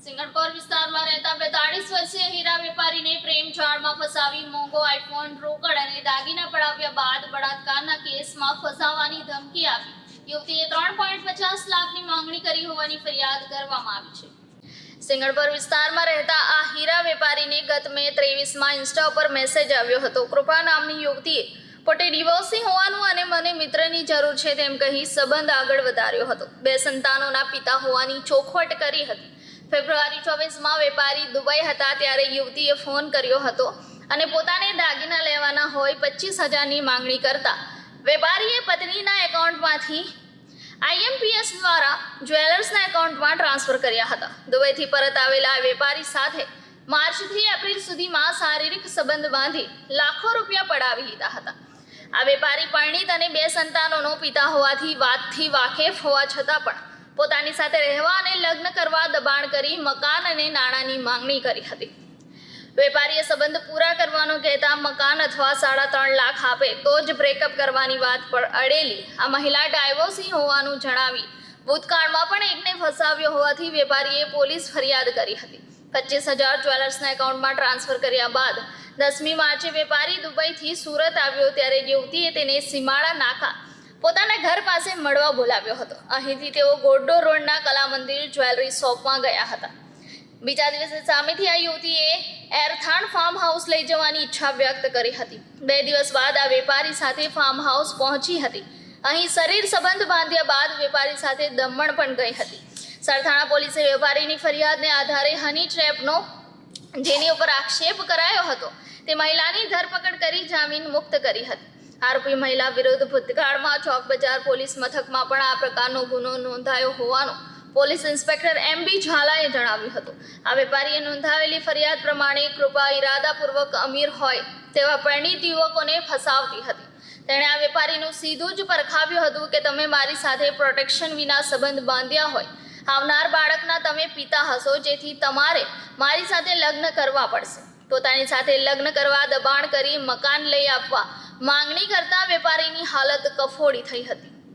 સિંગણપોર વિસ્તારમાં રહેતા 42 વર્ષીય હીરા વેપારીને પ્રેમ જાળમાં ફસાવી મોંઘો આઈફોન, રોકડ અને દાગીના પડાવ્યા બાદ બળાત્કારના કેસમાં ફસાવવાની ધમકી આપી યુવતીએ 3.50 લાખની માંગણી કરી હોવાની ફરિયાદ કરવામાં આવી છે। સિંગણપોર વિસ્તારમાં રહેતા આ હીરા વેપારીને ગત મે 23માં ઇન્સ્ટા ઉપર મેસેજ આવ્યો હતો। કૃપા નામની યુવતીએ પોતે ડિવોર્સી હોવાનું અને મને મિત્રની જરૂર છે તેમ કહી સંબંધ આગળ વધાર્યો હતો। 2 સંતાનોના પિતા હોવાની ચોખવટ કરી હતી। ફેબ્રુઆરી 24માં વેપારી દુબઈ હતા ત્યારે યુવતીએ ફોન કર્યો હતો અને પોતાને દાગીના લેવાના હોય 25,000ની માંગણી કરતા વેપારીએ પત્નીના એકાઉન્ટમાંથી IMPS દ્વારા જ્વેલર્સના એકાઉન્ટમાં ટ્રાન્સફર કર્યા હતા। દુબઈથી પરત આવેલા વેપારી સાથે માર્ચથી એપ્રિલ સુધીમાં શારીરિક સંબંધ બાંધી લાખો રૂપિયા પડાવી લીધા હતા। આ વેપારી પરિણીત અને 2 સંતાનોનો પિતા હોવાથી વાતથી વાકેફ હોવા છતાં પણ પોતાની સાથે રહેવા અને લગ્ન કરવા દબાણ કરી મકાન અને નાણાંની માંગણી કરી હતી। વેપારીએ સંબંધ પૂરા કરવાનો કહેતા મકાન અથવા 3.5 લાખ આપે તો જ બ્રેકઅપ કરવાની વાત પર અડેલી આ મહિલા ડાયવોર્સી હોવાનું જણાવી ભૂતકાળમાં પણ એકને ફસાવ્યો હોવાથી વેપારીએ પોલીસ ફરિયાદ કરી હતી। 25,000 જ્વેલર્સના એકાઉન્ટમાં ટ્રાન્સફર કર્યા બાદ 10મી માર્ચે વેપારી દુબઈથી સુરત આવ્યો ત્યારે યુવતીએ તેને સીમાડા નાકા પોતાના ઘર પાસે મળવા બોલાવ્યો હતો। અહીંથી તેઓ ગોડ્ડો રોડના કલા મંદિર જ્વેલરી શોપમાં ગયા હતા। બીજા દિવસે સામેથી આ યુવતીએ એરથાણ ફાર્મ હાઉસ લઈ જવાની ઈચ્છા વ્યક્ત કરી હતી। 2 દિવસ બાદ આ વેપારી સાથે ફાર્મ હાઉસ પહોંચી હતી। અહીં શરીર સંબંધ બાંધ્યા બાદ વેપારી સાથે દમણ પણ ગઈ હતી। સરથાણા પોલીસે વેપારીની ફરિયાદને આધારે હની ટ્રેપનો જેની ઉપર આક્ષેપ કરાયો હતો તે મહિલાની ધરપકડ કરી જામીન મુક્ત કરી હતી। આરોપી મહિલા વિરુદ્ધ ભૂતકાળમાં ચોક બજાર પોલીસ મથકમાં પણ આ પ્રકારનો ગુનો નોંધાયો હોવાનું પોલીસ ઇન્સ્પેક્ટર MB ઝાલાએ જણાવ્યું હતું। આ વેપારીએ નોંધાવેલી ફરિયાદ પ્રમાણે કૃપા ઇરાદાપૂર્વક અમીર હોય તેવા પરિણીત યુવકોને ફસાવતી હતી। તેણે આ વેપારીનું સીધું જ પરખાવ્યું હતું કે તમે મારી સાથે પ્રોટેક્શન વિના સંબંધ બાંધ્યા હોય, આવનાર બાળકના તમે પિતા હશો, જેથી તમારે મારી સાથે લગ્ન કરવા પડશે। પોતાની સાથે લગ્ન કરવા દબાણ કરી મકાન લઈ આપવા માંગણી કરતા વેપારીની હાલત કફોડી થઈ હતી।